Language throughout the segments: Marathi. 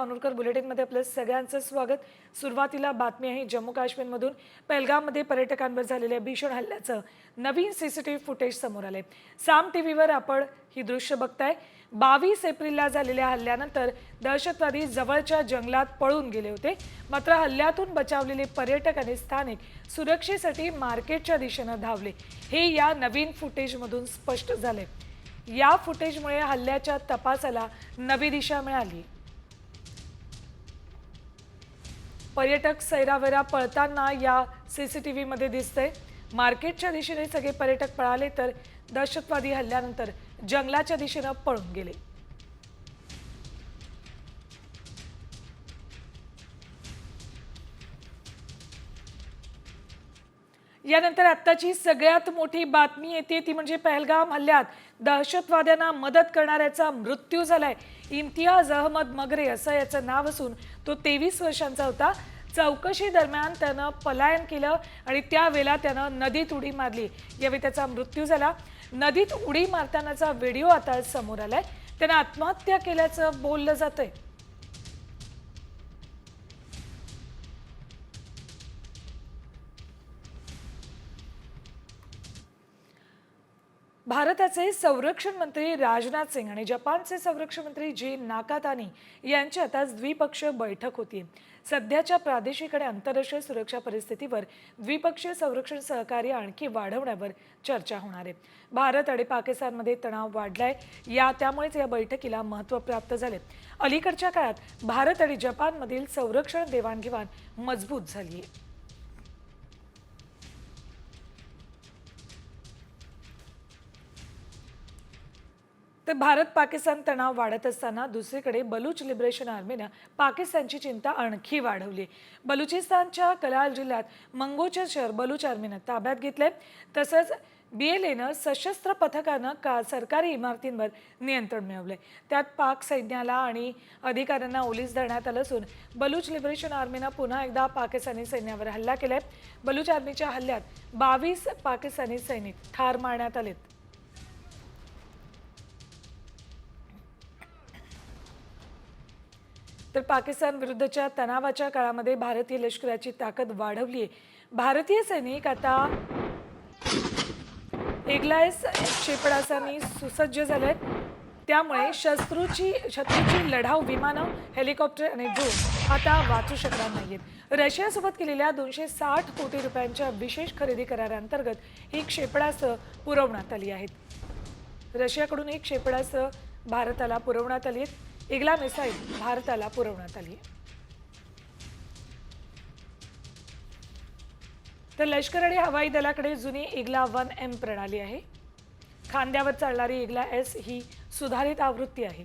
धानोरकर बुलेटिनमध्ये आपलं सगळ्यांचं स्वागत। सुरुवातीला बातमी आहे जम्मू काश्मीरमधून पहलगाममध्ये पर्यटकांवर झालेल्या भीषण हल्ल्याचं नवीन सीसीटीव्ही फुटेज समोर आले। साम टीव्हीवर आपण ही दृश्य बघताय। 22 एप्रिलला झालेल्या हल्ल्यानंतर दहशतवादी जवळच्या जंगलात पळून गेले होते। मात्र हल्ल्यातून बचावलेले पर्यटक आणि स्थानिक सुरक्षेसाठी मार्केटच्या दिशेने धावले, हे या नवीन फुटेजमधून स्पष्ट झाले। या फुटेजमुळे हल्ल्याच्या तपासाला नवी दिशा मिळाली। पर्यटक सैरावैरा पळताना या सीसीटीव्ही मध्ये दिसते। मार्केटच्या दिशेने सगळे पर्यटक पळाले तर दहशतवादी हल्ल्यानंतर जंगलाच्या दिशेने पळून गेले। यानंतर आत्ताची सगळ्यात मोठी बातमी येते ती म्हणजे पहलगाम हल्ल्यात दहशतवाद्यांना मदत करणाऱ्याचा मृत्यू झालाय। इम्तियाज अहमद मगरे असं याचं नाव असून तो 23 वर्षांचा होता। चौकशी दरम्यान त्यानं पलायन केलं आणि त्यावेळेला त्यानं नदीत उडी मारली, यावेळी त्याचा मृत्यू झाला। नदीत उडी मारतानाचा व्हिडिओ आता समोर आलाय। त्यानं आत्महत्या केल्याचं बोललं जातंय। भारताचे संरक्षण मंत्री राजनाथ सिंग आणि जपानचे संरक्षण मंत्री जी नाकातानी यांच्यात आज द्विपक्षीय बैठक होती। सध्याच्या प्रादेशिक आणि आंतरराष्ट्रीय सुरक्षा परिस्थितीवर द्विपक्षीय संरक्षण सहकार्य आणखी वाढवण्यावर चर्चा होणार आहे। भारत आणि पाकिस्तानमध्ये तणाव वाढलाय, त्यामुळेच या बैठकीला महत्त्व प्राप्त झाले। अलीकडच्या काळात भारत आणि जपानमधील संरक्षण देवाणघेवाण मजबूत झाली आहे। तर भारत पाकिस्तान तणाव वाढत असताना दुसरीकडे बलूच लिबरेशन आर्मीने पाकिस्तानची चिंता आणखी वाढवली। बलुचिस्तानच्या कलाल जिल्ह्यात मंगोचर शहर बलूच आर्मीने ताब्यात घेतले। तसंच BLAनं सशस्त्र पथकानं सरकारी इमारतींवर नियंत्रण मिळवले। त्यात पाक सैन्याला आणि अधिकाऱ्यांना ओलीस धरण्यात आलं असून बलूच लिबरेशन आर्मीने पुन्हा एकदा पाकिस्तानी सैन्यावर हल्ला केलाय। बलूच आर्मीच्या हल्ल्यात 22 पाकिस्तानी सैनिक ठार मारण्यात आलेत। तर पाकिस्तान विरुद्धच्या तणावाच्या काळामध्ये भारतीय लष्कराची ताकद वाढवली आहे। भारतीय सैनिक आता एगलायस क्षेपणास्त्रांनी सुसज्ज झालेत, त्यामुळे शत्रूची लढाऊ विमानं, हेलिकॉप्टर आणि ड्रोन आता वाचू शकणार नाहीत। रशियासोबत केलेल्या 260 कोटी रुपयांच्या विशेष खरेदी करारांतर्गत ही क्षेपणास्त्र पुरवण्यात आली आहेत। रशियाकडून ही क्षेपणास्त्र भारताला पुरवण्यात आली आहेत। इग्ला मिसाईल भारताला पुरवण्यात आली आहे। तर लष्कर आणि हवाई दलाकडे जुनी इग्ला 1M प्रणाली आहे। खांद्यावर चालणारी इग्ला S ही सुधारित आवृत्ती आहे।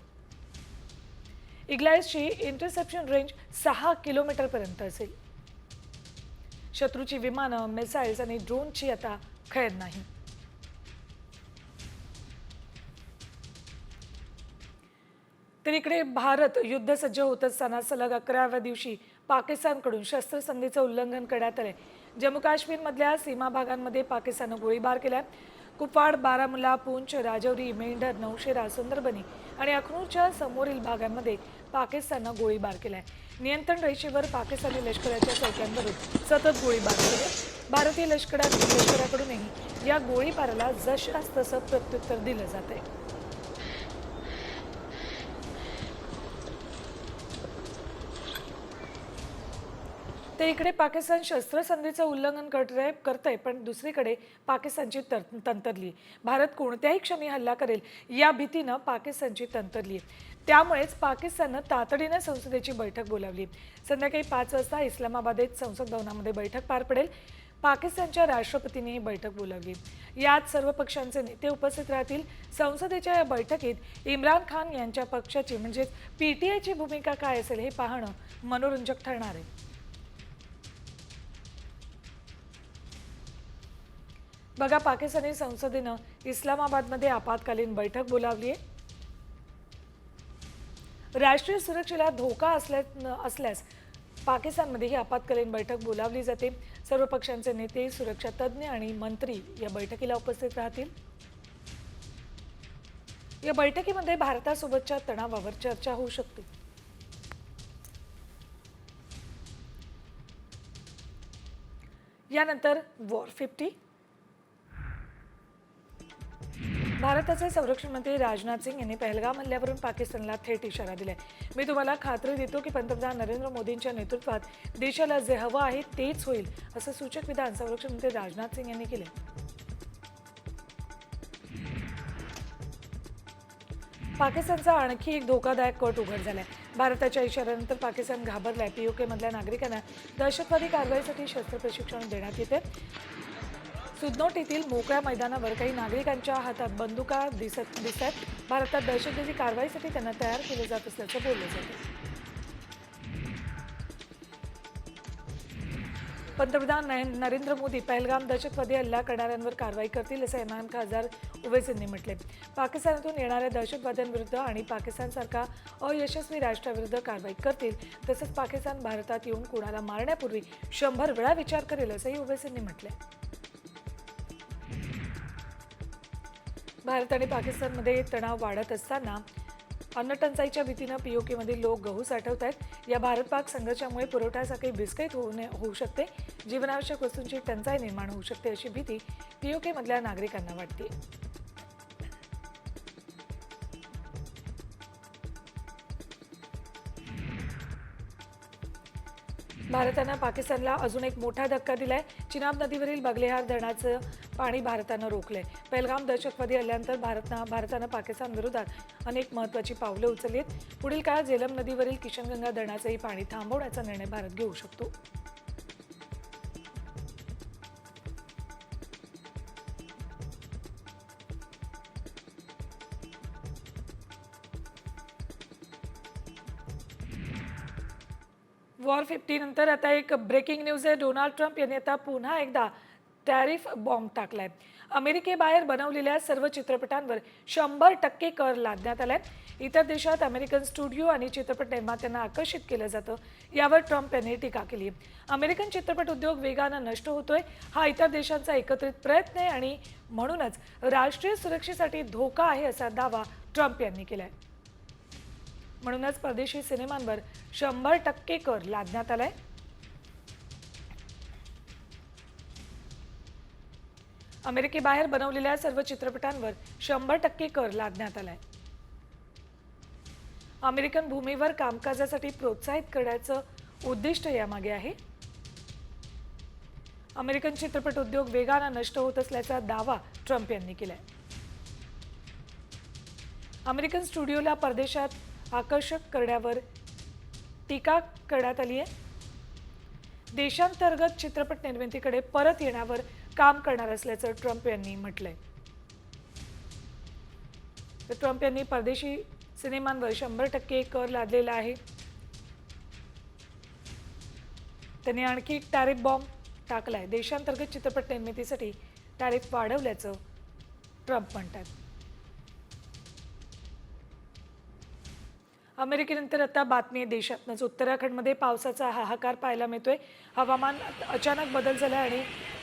इग्ला S ची इंटरसेप्शन रेंज 6 किलोमीटर पर्यंत असेल। शत्रूची विमानं, मिसाईल्स आणि ड्रोनची आता कैद नाही। तर इकडे भारत युद्धसज्ज होत असताना सलग 11व्या दिवशी पाकिस्तानकडून शस्त्रसंधीचं उल्लंघन करण्यात आले। जम्मू काश्मीरमधल्या सीमा भागांमध्ये पाकिस्तानने गोळीबार केला। कुपवाड, बारामुल्ला, पूंछ, राजौरी, मेंढर, नौशेरा, सुंदरबनी आणि अखनूरच्या समोरील भागांमध्ये पाकिस्तानने गोळीबार केलाय। नियंत्रण रेषेवर पाकिस्तानी लष्कराच्या चौक्यांवरून सतत गोळीबार केले। भारतीय लष्कराकडूनही या गोळीबाराला जशास तसं प्रत्युत्तर दिलं जात आहे। तर इकडे पाकिस्तान शस्त्रसंधीचं उल्लंघन करतंय, पण दुसरीकडे पाकिस्तानची तंत्रली। भारत कोणत्याही क्षणी हल्ला करेल या भीतीनं पाकिस्तानची तंत्रली। त्यामुळेच पाकिस्ताननं तातडीने संसदेची बैठक बोलावली। संध्याकाळी 5 वाजता इस्लामाबादेत संसद भवनामध्ये बैठक पार पडेल। पाकिस्तानच्या राष्ट्रपतींनी ही बैठक बोलावली। यात सर्व पक्षांचे नेते उपस्थित राहतील। संसदेच्या या बैठकीत इम्रान खान यांच्या पक्षाची म्हणजेच PTIची भूमिका काय असेल हे पाहणं मनोरंजक ठरणार आहे। बघा, पाकिस्तानी संसदेनं इस्लामाबादमध्ये आपत्कालीन बैठक बोलावली आहे। राष्ट्रीय सुरक्षेला धोका असल्यास पाकिस्तानमध्ये ही आपत्कालीन बैठक बोलावली जाते। सर्व पक्षांचे नेते, सुरक्षा तज्ञ आणि मंत्री या बैठकीला उपस्थित राहतील। या बैठकीमध्ये भारतासोबतच्या तणावावर चर्चा होऊ शकते। यानंतर वॉर 50. भारताचे संरक्षण मंत्री राजनाथ सिंग यांनी पहलगाम हल्ल्यावरून पाकिस्तानला थेट इशारा दिलाय. मी तुम्हाला खात्री देतो की पंतप्रधान नरेंद्र मोदींच्या नेतृत्वात देशाला जे हवं आहे तेच होईल, असं सूचक विधान संरक्षण मंत्री राजनाथ सिंग यांनी केले. पाकिस्तानचा आणखी एक धोकादायक कट उघड झालाय. भारताच्या इशाऱ्यानंतर पाकिस्तान घाबरलाय. पीओके मधल्या नागरिकांना दहशतवादी कारवाईसाठी शस्त्र प्रशिक्षण देण्यात येते. सुदनोट येथील मोकळ्या मैदानावर काही नागरिकांच्या हातात बंदुका दिसत आहेत. भारतात दहशतवादी कारवाईसाठी त्यांना तयार केले जात असल्याचं बोललं जातं. पंतप्रधान नरेंद्र मोदी पहलगाम दहशतवादी हल्ला करणाऱ्यांवर कारवाई करतील, असं इम्रान खासदार ओवैसींनी म्हटले. पाकिस्तानातून येणाऱ्या दहशतवाद्यांविरुद्ध आणि पाकिस्तानसारखा अयशस्वी राष्ट्राविरुद्ध कारवाई करतील. तसंच पाकिस्तान भारतात येऊन कोणाला मारण्यापूर्वी 100 वेळा विचार करेल, असंही ओवैसींनी म्हटलंय. भारत आणि पाकिस्तानमध्ये तणाव वाढत असताना अन्नटंचाईच्या भीतीनं पीओकेमधील लोक गहू साठवत आहेत. या भारत पाक संघर्षामुळे पुरवठा साखळी विस्कळीत होऊ शकते. जीवनावश्यक वस्तूंची टंचाई निर्माण होऊ शकते, अशी भीती पीओकेमधल्या नागरिकांना वाटते. भारतानं पाकिस्तानला अजून एक मोठा धक्का दिलाय. चिनाब नदीवरील बगलेहार धरणाचं पाणी भारतानं रोखलंय. पहलगाम दहशतवादी हल्ल्यानंतर भारतानं पाकिस्तान विरोधात अनेक महत्त्वाची पावलं उचलली आहेत. पुढील काळात झेलम नदीवरील किशनगंगा धरणाचंही पाणी थांबवण्याचा निर्णय भारत घेऊ शकतो. वॉर 50 नंतर आता एक ब्रेकिंग न्यूज आहे. डोनाल्ड ट्रम्प यांनी आता पुन्हा एकदा टॅरिफ बॉम्ब टाकलाय. अमेरिकेबाहेर बनवलेल्या सर्व चित्रपटांवर 100% कर लादण्यात आलाय. इतर देशात अमेरिकन स्टुडिओ आणि चित्रपट निर्मात्यांना आकर्षित केलं जातं, यावर ट्रम्प यांनी टीका केली. अमेरिकन चित्रपट उद्योग वेगानं नष्ट होतोय. हा इतर देशांचा एकत्रित प्रयत्न आहे आणि म्हणूनच राष्ट्रीय सुरक्षेसाठी धोका आहे, असा दावा ट्रम्प यांनी केलाय. म्हणूनच परदेशी सिनेमांवर 100% कर लादण्यात आलाय. अमेरिकेबाहेर बनवलेल्या सर्व चित्रपटांवर 100% कर लादण्यात आलाय. अमेरिकन भूमीवर कामकाजासाठी प्रोत्साहित करण्याचं उद्दिष्ट यामागे आहे. अमेरिकन चित्रपट उद्योग वेगानं नष्ट होत असल्याचा दावा ट्रम्प यांनी केलाय. अमेरिकन स्टुडिओला परदेशात आकर्षक करण्यावर टीका करण्यात आली आहे. देशांतर्गत चित्रपट निर्मितीकडे परत येण्यावर काम करणार असल्याचं ट्रम्प यांनी म्हटलंय. तर ट्रम्प यांनी परदेशी सिनेमांवर 100% कर लादलेला आहे. त्यांनी आणखी एक टॅरिफ बॉम्ब टाकलाय. देशांतर्गत चित्रपट निर्मितीसाठी टॅरिफ वाढवल्याचं ट्रम्प म्हणतात. अमेरिकेनंतर आता बातमी आहे देशातनंच. उत्तराखंडमध्ये पावसाचा हाहाकार पाहायला मिळतोय. हवामान अचानक बदल झाला आणि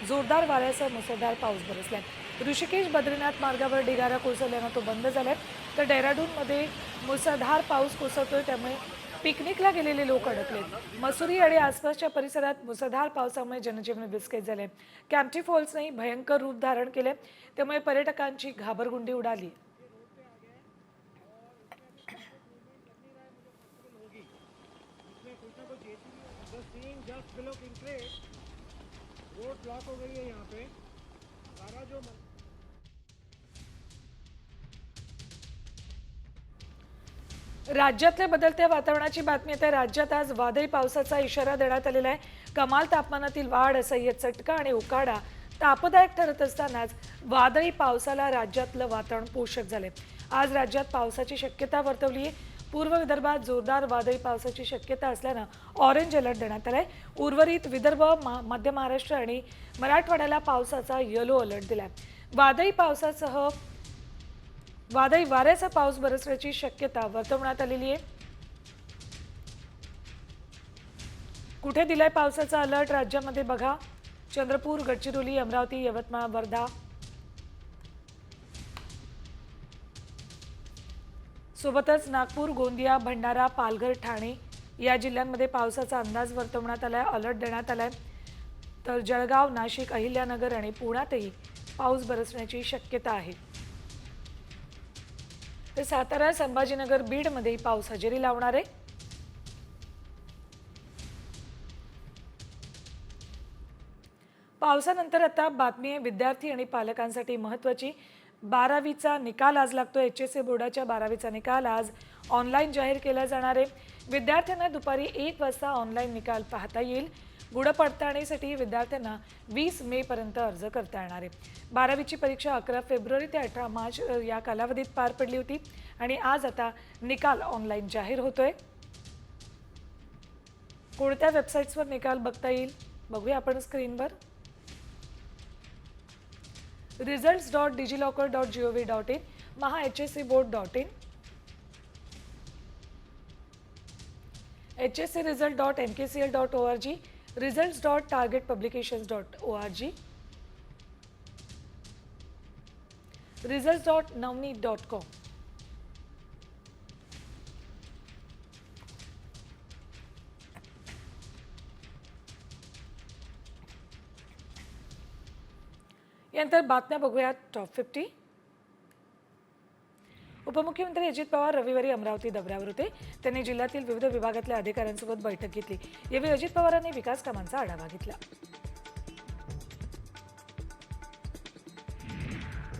जोरदार वाऱ्यासह मुसळधार पाऊस बरसलाय. ऋषिकेश बद्रीनाथ मार्गावर ढिगारा कोसळल्यानं तो बंद झालाय. तर डेहराडूनमध्ये मुसळधार पाऊस कोसळतोय, त्यामुळे पिकनिकला गेलेले लोक अडकलेत. मसुरी आणि आसपासच्या परिसरात मुसळधार पावसामुळे जनजीवन विस्कळीत झाले. कॅम्प्टी फॉल्सनेही भयंकर रूप धारण केले, त्यामुळे पर्यटकांची घाबरगुंडी उडाली. रोड ब्लॉक हो गई है यहाँ पे सारा जो राज्यातल्या बदलत्या वातावरणाची बातमी आहे. राज्यात आज वादळी पावसाचा इशारा देण्यात आलेला आहे. कमाल तापमानातील वाढ, असह्य चटका आणि उकाडा तापदायक ठरत असतानाच वादळी पावसाला राज्यातलं वातावरण पोषक झाले. आज राज्यात पावसाची शक्यता वर्तवली आहे. पूर्व विदर्भात जोरदार वादळी पावसाची शक्यता असल्यानं ऑरेंज अलर्ट देण्यात आलाय. उर्वरित विदर्भ, मध्य महाराष्ट्र आणि मराठवाड्याला पावसाचा येलो अलर्ट दिलाय. वादळी पावसासह वादळी वाऱ्याचा पाऊस बरसण्याची शक्यता वर्तवण्यात आलेली आहे. कुठे दिलाय पावसाचा अलर्ट राज्यामध्ये बघा. चंद्रपूर, गडचिरोली, अमरावती, यवतमाळ, वर्धा, सोबतच नागपूर, गोंदिया, भंडारा, पालघर, ठाणे या जिल्ह्यांमध्ये पावसाचा अंदाज वर्तवण्यात आलाय, अलर्ट देण्यात आलाय. तर जळगाव, नाशिक, अहिल्यानगर आणि पुण्यातही पाऊस बरसण्याची शक्यता आहे. तर सातारा, संभाजीनगर, बीडमध्येही पाऊस हजेरी लावणार आहे. पावसानंतर आता बातमी आहे विद्यार्थी आणि पालकांसाठी महत्त्वाची. 12वीचा निकाल आज लागतो. HSC बोर्डाच्या 12वीचा निकाल आज ऑनलाईन जाहीर केला जाणार आहे. विद्यार्थ्यांना दुपारी 1 वाजता ऑनलाईन निकाल पाहता येईल. गुणपडताळणीसाठी विद्यार्थ्यांना 20 मे पर्यंत अर्ज करता येणार आहे. 12वीची परीक्षा 11 फेब्रुवारी ते 18 मार्च या कालावधीत पार पडली होती आणि आज आता निकाल ऑनलाईन जाहीर होतोय. कोणत्या वेबसाईट्सवर निकाल बघता येईल बघूया आपण स्क्रीनवर. results.digiloccer.gov.in, mahahscboard.in, hscresult.nkcl.org, results.targetpublications.org, results.navneet.com. यानंतर बातम्या बघूया टॉप 50. उपमुख्यमंत्री अजित पवार रविवारी अमरावती दौऱ्यावर होते. त्यांनी जिल्ह्यातील विविध विभागातल्या अधिकाऱ्यांसोबत बैठक घेतली. यावेळी अजित पवारांनी विकास कामांचा आढावा घेतला.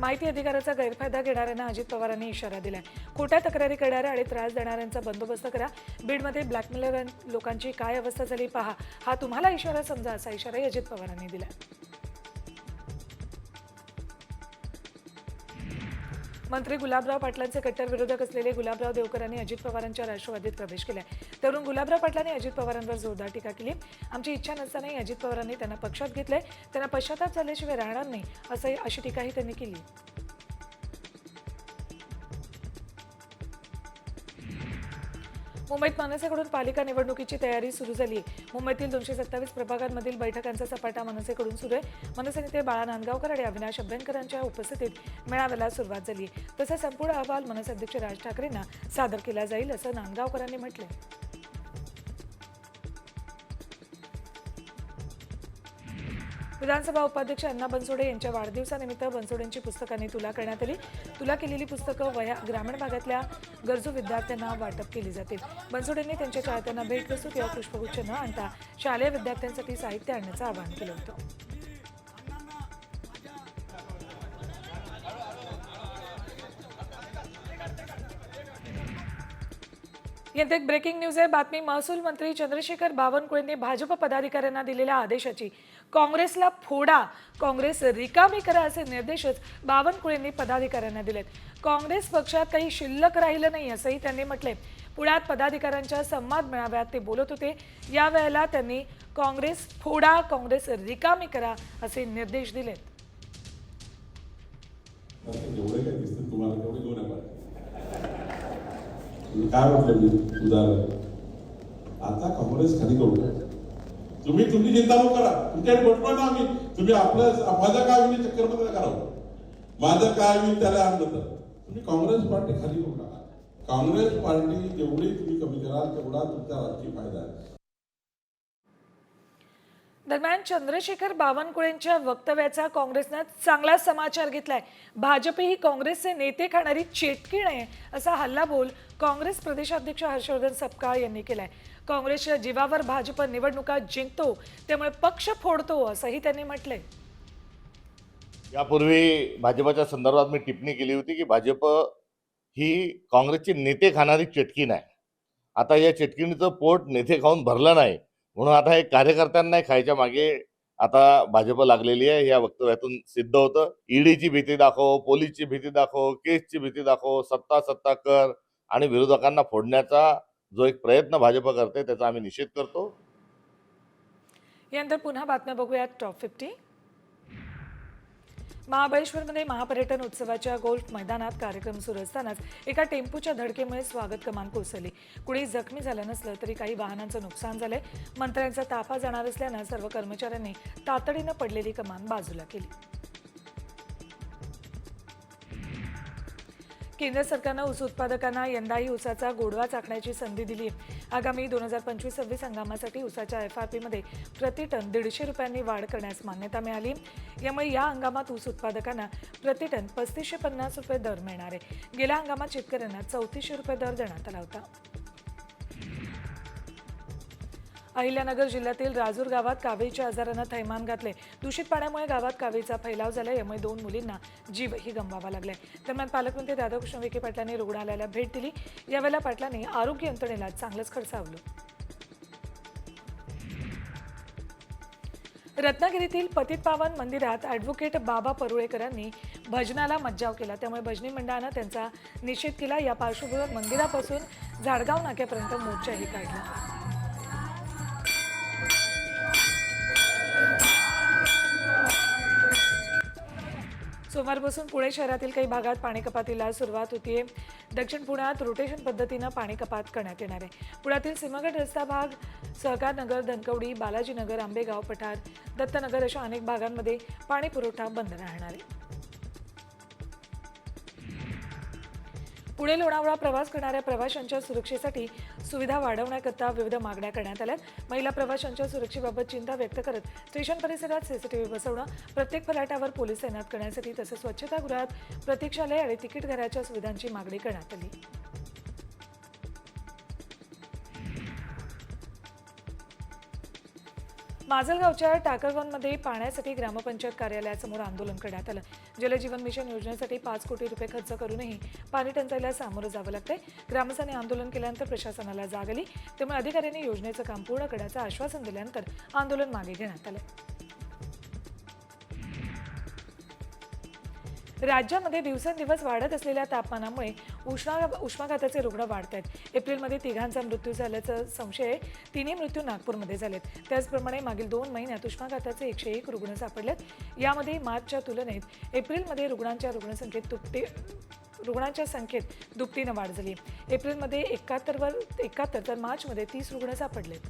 माहिती अधिकाराचा गैरफायदा घेणाऱ्यांना अजित पवारांनी इशारा दिलाय. खोट्या तक्रारी करणाऱ्या आणि त्रास देणाऱ्यांचा बंदोबस्त करा. बीडमध्ये ब्लॅकमेलर लोकांची काय अवस्था झाली पहा, हा तुम्हाला इशारा समजा, असा इशाराही अजित पवारांनी दिलाय. मंत्री गुलाबराव पाटलांचे कट्टर विरोधक असलेले गुलाबराव देवकरांनी अजित पवारांच्या राष्ट्रवादीत प्रवेश केलाय. त्यावरून गुलाबराव पाटलांनी अजित पवारांवर जोरदार टीका केली. आमची इच्छा नसतानाही अजित पवारांनी त्यांना पक्षात घेतलंय. त्यांना पश्चाताप झाल्याशिवाय राहणार नाही अशी टीकाही त्यांनी केली. मुंबईत मनसेकडून पालिका निवडणुकीची तयारी सुरू झाली आहे. मुंबईतील 227 प्रभागांमधील बैठकांचा सपाटा मनसेकडून सुरू आहे. मनसे नेते बाळा नांदगावकर आणि अविनाश अभ्यंकरांच्या उपस्थितीत मेळाव्याला सुरुवात झाली आहे. तसंच संपूर्ण अहवाल मनसे अध्यक्ष राज ठाकरेंना सादर केला जाईल असं नांदगावकरांनी म्हटलंय. विधानसभा उपाध्यक्ष अण्णा बनसोडे यांच्या वाढदिवसानिमित्त बनसोडेंची पुस्तकांनी तुला करण्यात आली. तुला केलेली पुस्तकं वह्या ग्रामीण भागातल्या गरजू विद्यार्थ्यांना वाटप केली जातील. बनसोडेंनी त्यांच्या चाहत्यांना भेटवस्तू किंवा पुष्पगुच्छ न आणता शालेय विद्यार्थ्यांसाठी साहित्य आणण्याचं आवाहन केलं होतं. यात एक ब्रेकिंग न्यूज आहे. बातमी महसूल मंत्री चंद्रशेखर बावनकुळेंनी भाजप पदाधिकाऱ्यांना दिलेल्या आदेशाची काँग्रेसला फोडा, काँग्रेस रिकामी करा असे निर्देशच बावनकुळेंनी पदाधिकाऱ्यांना दिलेत. काँग्रेस पक्षात काही शिल्लक राहिलं नाही असंही त्यांनी म्हटलंय. पुण्यात पदाधिकाऱ्यांच्या संवाद मेळाव्यात ते बोलत होते. यावेळेला त्यांनी काँग्रेस फोडा, काँग्रेस रिकामी करा असे निर्देश दिलेत. काय म्हटलं मी उदाहरण, आता काँग्रेस खाली करू, तुम्ही तुमची चिंता नको करा, तुमच्याकडे बसवा ना आम्ही, तुम्ही आपलं माझं काय होईल चक्करमध्ये करावं, माझं काय होईल त्याला आणलं तर तुम्ही काँग्रेस पार्टी खाली करू नका. काँग्रेस पार्टी जेवढी तुम्ही कमी कराल तेवढा तुमचा राजकीय फायदा आहे. दरम्यान चंद्रशेखर बावनकुळेंच्या वक्तव्याचा काँग्रेसनं चांगला समाचार घेतलाय. भाजप ही काँग्रेसचे नेते खाणारी चेटकीण आहे असा हल्लाबोल काँग्रेस प्रदेशाध्यक्ष हर्षवर्धन सपकाळ यांनी केलाय. काँग्रेसच्या जीवावर भाजप निवडणुका जिंकतो, त्यामुळे पक्ष फोडतो असंही त्यांनी म्हटलंय. यापूर्वी भाजपच्या संदर्भात मी टिप्पणी केली होती की भाजप ही काँग्रेसचे नेते खाणारी चेटकीण आहे. आता या चेटकीणीचं पोट नेते खाऊन भरलं नाही, म्हणून आता हे कार्यकर्त्यांना खायच्या मागे आता भाजप लागलेली आहे. या वक्तव्यातून सिद्ध होतं. ईडीची भीती दाखव, पोलीसची भीती दाखव, केसची भीती दाखव, सत्ता कर आणि विरोधकांना फोडण्याचा जो एक प्रयत्न भाजप करते त्याचा आम्ही निषेध करतो. यानंतर पुन्हा बातम्या बघूयात टॉप 50. महाबळेश्वरमध्ये महापर्यटन उत्सवाच्या गोल्फ मैदानात कार्यक्रम सुरू असतानाच एका टेम्पोच्या धडकेमुळे स्वागत कमान कोसळली. कुणी जखमी झालं नसलं तरी काही वाहनांचं नुकसान झालंय. मंत्र्यांचा ताफा जाणार असल्यानं सर्व कर्मचाऱ्यांनी तातडीनं पडलेली कमान बाजूला केली. केंद्र सरकारनं ऊस उत्पादकांना यंदाही ऊसाचा गोडवा चाखण्याची संधी दिली आहे. आगामी 2025-26 हंगामासाठी ऊसाच्या FRP-मध्ये प्रति टन 150 रुपयांनी वाढ करण्यास मान्यता मिळाली. यामुळे या हंगामात ऊस उत्पादकांना प्रति टन 3550 रुपये दर मिळणार आहे. गेल्या हंगामात शेतकऱ्यांना 3400 रुपये दर देण्यात आला होता. अहिल्यानगर जिल्ह्यातील राजूर गावात कावीळच्या आजारानं थैमान घातले. दूषित पाण्यामुळे गावात कावीळचा फैलाव झाला. यामुळे 2 मुलींना जीवही गमवावा लागलाय. दरम्यान पालकमंत्री राधाकृष्ण विखे पाटलांनी रुग्णालयाला भेट दिली. यावेळेला पाटलांनी आरोग्य यंत्रणेला चांगलंच खडसावलं. रत्नागिरीतील पतितपावन मंदिरात ॲडव्होकेट बाबा परुळेकरांनी भजनाला मज्जाव केला. त्यामुळे भजनी मंडळानं त्यांचा निषेध केला. या पार्श्वभूमीवर मंदिरापासून झाडगाव नाक्यापर्यंत मोर्चाही काढला. सोमवारपासून पुणे शहरातील काही भागात पाणी कपातीला सुरुवात होतीये. दक्षिण पुण्यात रोटेशन पद्धतीनं पाणी कपात करण्यात येणार आहे. पुण्यातील सिंहगड रस्ता भाग, सहकार नगर, धनकवडी, बालाजीनगर, आंबेगाव, पठार, दत्तनगर अशा अनेक भागांमध्ये पाणी पुरवठा बंद राहणार आहे. पुणे लोणावळा प्रवास करणाऱ्या प्रवाशांच्या सुरक्षेसाठी सुविधा वाढवण्याकरता विविध मागण्या करण्यात आल्या. महिला प्रवाशांच्या सुरक्षेबाबत चिंता व्यक्त करत स्टेशन परिसरात CCTV बसवणं, प्रत्येक फलाटावर पोलीस तैनात करण्यासाठी तसंच स्वच्छतागृहात प्रतीक्षालय आणि तिकीट घराच्या सुविधांची मागणी करण्यात आली. माजलगावच्या टाकरवनमध्ये पाण्यासाठी ग्रामपंचायत कार्यालयासमोर आंदोलन करण्यात आलं. जलजीवन मिशन योजनेसाठी 5 कोटी रुपये खर्च करूनही पाणी टंचाईला सामोरं जावं लागतंय. ग्रामस्थांनी आंदोलन केल्यानंतर प्रशासनाला जाग आली. त्यामुळे अधिकाऱ्यांनी योजनेचं काम पूर्ण करण्याचं आश्वासन दिल्यानंतर आंदोलन मागे घेण्यात आलं. राज्यामध्ये दिवसेंदिवस वाढत असलेल्या तापमानामुळे उष्माघाताचे रुग्ण वाढत आहेत. एप्रिलमध्ये 3घांचा मृत्यू झाल्याचा संशय आहे. 3ही मृत्यू नागपूरमध्ये झालेत. त्याचप्रमाणे मागील 2 महिन्यात उष्माघाताचे 101 रुग्ण सापडलेत. यामध्ये मार्चच्या तुलनेत एप्रिलमध्ये रुग्णांच्या संख्येत दुपटीनं वाढ झाली. एप्रिलमध्ये 71 तर मार्चमध्ये 30 रुग्ण सापडलेत.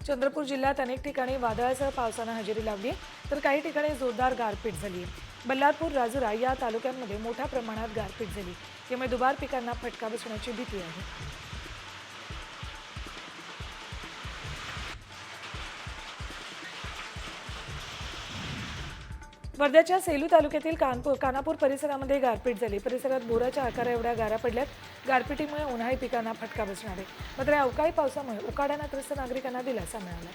चंद्रपूर जिल्ह्यात अनेक ठिकाणी वादळासह पावसानं हजेरी लावली आहे, तर काही ठिकाणी जोरदार गारपीट झाली आहे. बल्लारपूर, राजुरा या तालुक्यांमध्ये मोठ्या प्रमाणात गारपीट झाली. यामुळे दुबार पिकांना फटका बसण्याची भीती आहे. वर्ध्याच्या सेलू तालुक्यातील कानापूर परिसरामध्ये गारपीट झाली. परिसरात बोराच्या आकारा एवढ्या गारा पडल्यात. गारपिटीमुळे उन्हाळी पिकांना फटका बसणार आहे. मात्र या अवकाळी पावसामुळे उकाड्यानं त्रस्त नागरिकांना दिलासा मिळाला.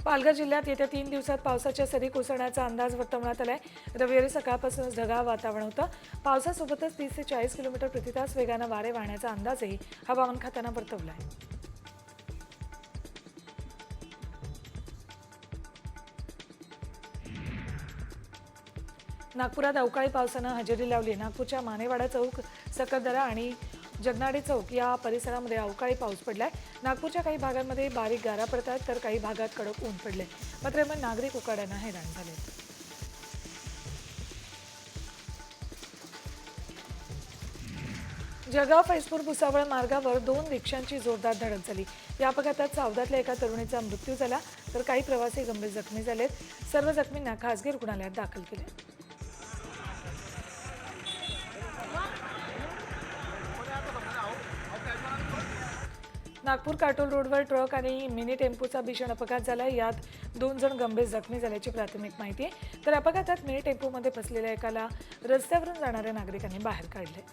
पालघर जिल्ह्यात येत्या 3 दिवसात पावसाच्या सरी कोसळण्याचा अंदाज वर्तवण्यात आलाय. रविवारी सकाळपासूनच ढगाळ वातावरण होतं. पावसासोबतच 30 ते 40 किलोमीटर प्रति तास वेगानं वारे वाहण्याचा अंदाजही हवामान खात्यानं वर्तवला आहे. नागपुरात अवकाळी पावसानं हजेरी लावली. नागपूरच्या मानेवाडा चौक, सकरदरा आणि जगनाडे चौक या परिसरामध्ये अवकाळी पाऊस पडलाय. नागपूरच्या काही भागांमध्ये बारीक गारा पडतात, तर काही भागात कडक ऊन पडले. मात्र यामुळे नागरिक उकाड्यानं हैराण झाले. जळगाव फैजपूर भुसावळ मार्गावर 2 रिक्षांची जोरदार धडक झाली. या अपघातात सावदातल्या एका तरुणीचा मृत्यू झाला, तर काही प्रवासी गंभीर जखमी झालेत. सर्व जखमींना खासगी रुग्णालयात दाखल केले. नागपूर काटोल रोडवर ट्रक आणि मिनी टेम्पोचा भीषण अपघात झाला. यात 2 जण गंभीर जखमी झाल्याची प्राथमिक माहिती आहे. तर अपघातात मिनी टेम्पोमध्ये फसलेल्या एकाला रस्त्यावरून जाणाऱ्या नागरिकांनी बाहेर काढले.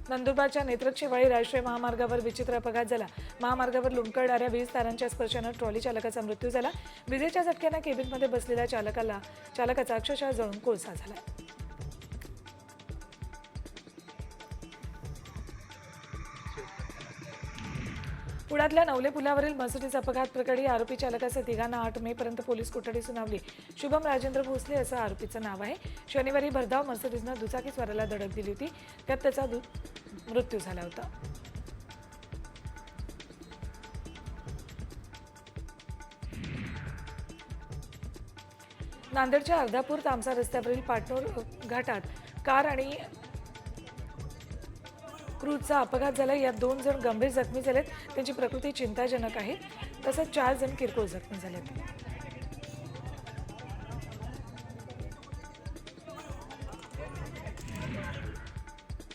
नंदुरबारच्या नेत्रक्षेवाळी राष्ट्रीय महामार्गावर विचित्र अपघात झाला. महामार्गावर लुंकळणाऱ्या वीज तारांच्या स्पर्शानं ट्रॉली चालकाचा मृत्यू झाला. विजेच्या झटक्यानं केबिनमध्ये बसलेल्या चालकाचा अक्षरशः जळून कोळसा झाला. पुण्यातल्या नवले पुलावरील मर्सिडीज अपघात प्रकरणी आरोपी चालकासह 3घांना 8 मे पर्यंत पोलीस कोठडी सुनावली. शुभम राजेंद्र भोसले असं आरोपीचं नाव आहे. शनिवारी भरधाव मर्सिडीजनं दुचाकीस्वाराला धडक दिली होती. त्यात त्याचा मृत्यू झाला होता. नांदेडच्या अर्धापूर तामसा रस्त्यावरील पाटणूर घाटात कार आणि क्रूजचा अपघात झाला. यात 2 जण गंभीर जखमी झालेत. त्यांची प्रकृती चिंताजनक आहे. तसंच 4 जण किरकोळ जखमी झालेत.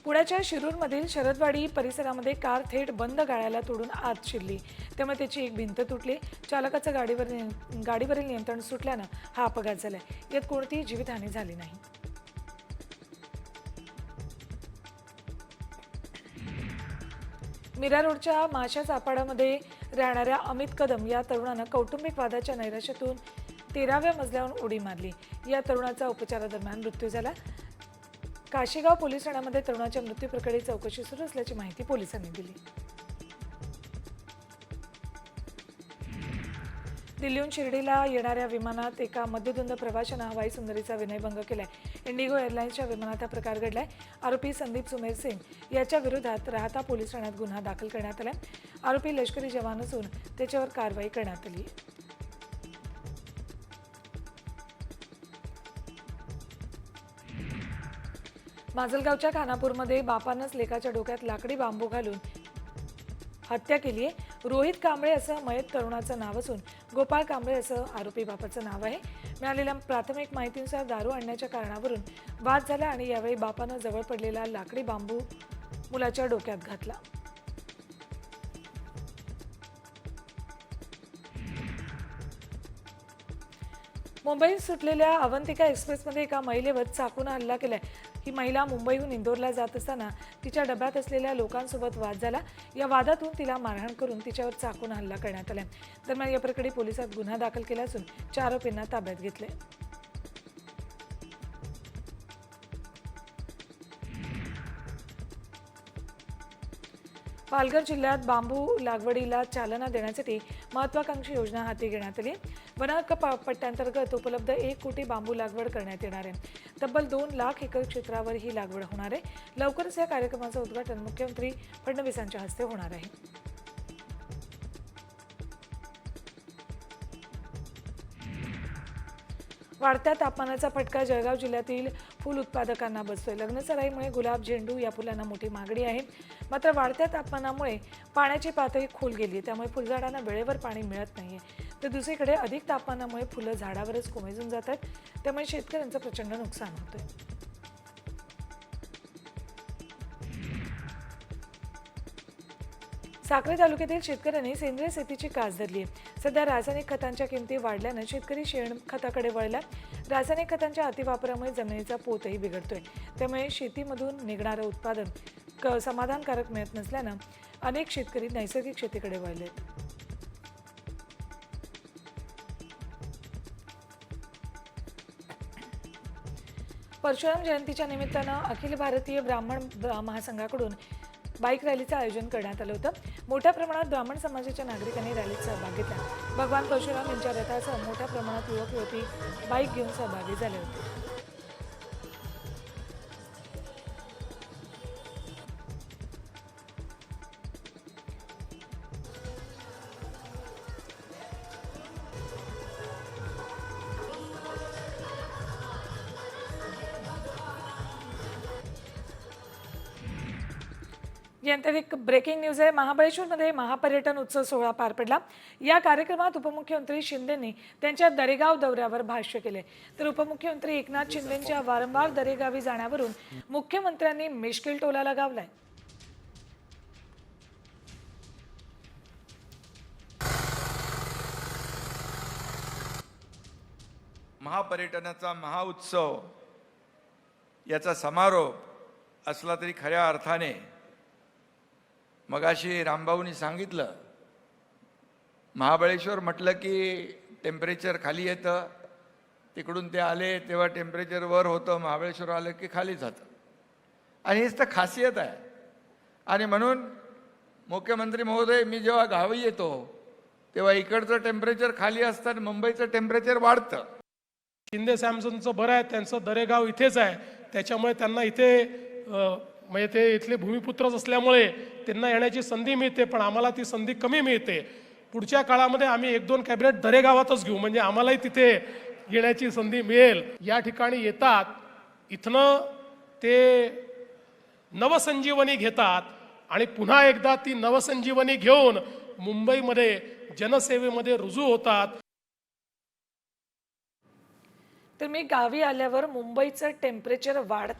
पुण्याच्या शिरूरमधील शरदवाडी परिसरामध्ये कार थेट बंद गाळ्याला तोडून आत शिरली. त्यामुळे त्याची एक भिंत तुटली. चालकाचं गाडीवरील नियंत्रण सुटल्यानं हा अपघात झालाय. यात कोणतीही जीवितहानी झाली नाही. मीरा रोडच्या माशा चापाडामध्ये राहणाऱ्या अमित कदम या तरुणानं कौटुंबिक वादाच्या नैराश्यातून 13व्या मजल्यावरून उडी मारली. या तरुणाचा उपचारादरम्यान मृत्यू झाला. काशीगाव पोलीस ठाण्यामध्ये तरुणाच्या मृत्यूप्रकरणी चौकशी सुरू असल्याची माहिती पोलिसांनी दिली. दिल्लीहून शिर्डीला येणाऱ्या विमानात एका मद्यधुंद प्रवाशानं हवाई सुंदरीचा विनयभंग केलाय. इंडिगो एअरलाइन्सच्या विमानात हा प्रकार घडलाय. आरोपी संदीप सुमेर सिंग याच्या विरोधात राहता पोलीस ठाण्यात गुन्हा दाखल करण्यात आलाय. आरोपी लष्करी जवान असून त्याच्यावर कारवाई करण्यात आली. माजलगावच्या खानापूरमध्ये बापानंच लेकाच्या डोक्यात लाकडी बांबू घालून हत्या केली आहे. रोहित कांबळे असं मयत तरुणाचं नाव असून गोपाळ कांबळे असं आरोपी बापाचं नाव आहे. मिळालेल्या प्राथमिक माहितीनुसार दारू आणण्याच्या कारणावरून वाद झाला आणि यावेळी बापानं जवळ पडलेला लाकडी बांबू मुलाच्या डोक्यात घातला. मुंबईत सुटलेल्या अवंतिका एक्सप्रेसमध्ये एका महिलेवर चाकूने हल्ला केलाय. ही महिला मुंबईहून इंदोरला जात असताना तिच्या डब्यात असलेल्या लोकांसोबत वाद झाला. या वादातून तिला मारहाण करून तिच्यावर चाकूने हल्ला करण्यात आला. दरम्यान या प्रकरणी पोलिसात गुन्हा दाखल केला असून 4 आरोपींना ताब्यात घेतले. पालघर जिल्ह्यात बांबू लागवडीला चालना देण्यासाठी महत्वाकांक्षी योजना हाती घेण्यात आली. वन हक्क पट्ट्यांतर्गत उपलब्ध 1 कोटी बांबू लागवड करण्यात येणार आहे. तब्बल 2 लाख एकर क्षेत्रावर ही लागवड होणार आहे. लवकरच या कार्यक्रमाचं उद्घाटन मुख्यमंत्री फडणवीसांच्या हस्ते होणार आहे. वाढत्या तापमानाचा फटका जळगाव जिल्ह्यातील फुल उत्पादकांना बसतोय. लग्नसराईमुळे गुलाब, झेंडू या फुलांना मोठी मागणी आहे. मात्र वाढत्या तापमानामुळे पाण्याची पातळी खोल गेली. त्यामुळे फुलझाडांना वेळेवर पाणी मिळत नाहीये. तर दुसरीकडे अधिक तापमानामुळे फुलं झाडावरच कोमेजून जातात. त्यामुळे शेतकऱ्यांचं प्रचंड नुकसान होतंय. साक्री तालुक्यातील शेतकऱ्यांनी सेंद्रिय शेतीची कास धरली आहे. सध्या रासायनिक खतांच्या किमती वाढल्यानं शेतकरी शेणखताकडे वळला. रासायनिक खतांच्या अतिवापरामुळे जमिनीचा पोतही बिघडतोय. त्यामुळे शेतीमधून निघणारं उत्पादन समाधानकारक मिळत नसल्यानं अनेक शेतकरी नैसर्गिक शेतीकडे वळलेत. परशुराम जयंतीच्या निमित्तानं अखिल भारतीय ब्राह्मण महासंघाकडून बाईक रॅलीचं आयोजन करण्यात आलं होतं. मोठ्या प्रमाणात ब्राह्मण समाजाच्या नागरिकांनी रॅलीत सहभाग घेतला. भगवान परशुराम यांच्या रथासह मोठ्या प्रमाणात युवक युवती बाईक घेऊन सहभागी झाले होते. यानंतर एक ब्रेकिंग न्यूज आहे. महाबळेश्वरमध्ये महापर्यटन उत्सव सोहळा पार पडला. या कार्यक्रमात उपमुख्यमंत्री शिंदेंनी त्यांच्या दरेगाव दौऱ्यावर भाष्य केले. तर उपमुख्यमंत्री एकनाथ शिंदेंच्या वारंवार दरेगावी जाण्यावरून मुख्यमंत्र्यांनी मिश्किल टोला लगावलाय. महापर्यटनाचा महाउत्सव याचा समारोप असला तरी खऱ्या अर्थाने मगाशी रामभाऊनी सांगितलं, महाबळेश्वर म्हटलं की टेम्परेचर खाली येतं. तिकडून ते आले तेव्हा टेम्परेचर वर होतं, महाबळेश्वर आलं की खाली जातं. आणि हीच तर खासियत आहे. आणि म्हणून मुख्यमंत्री महोदय, मी जेव्हा गावी येतो तेव्हा इकडचं टेम्परेचर खाली असतं आणि मुंबईचं टेम्परेचर वाढतं. शिंदे सॅमसनचं बरं आहे, त्यांचं दरेगाव इथेच आहे. त्याच्यामुळे त्यांना इथे म्हणजे ते इथले भूमिपुत्रच असल्यामुळे त्यांना येण्याची संधी मिळते. पण आम्हाला ती संधी कमी मिळते. पुढच्या काळामध्ये आम्ही 1-2 कॅबिनेट दरेगावातच घेऊ, म्हणजे आम्हालाही तिथे घेण्याची संधी मिळेल. या ठिकाणी येतात, इथनं ते नवसंजीवनी घेतात आणि पुन्हा एकदा ती नवसंजीवनी घेऊन मुंबईमध्ये जनसेवेमध्ये रुजू होतात. तर मी गावी आल्यावर मुंबईचं टेम्परेचर वाढतं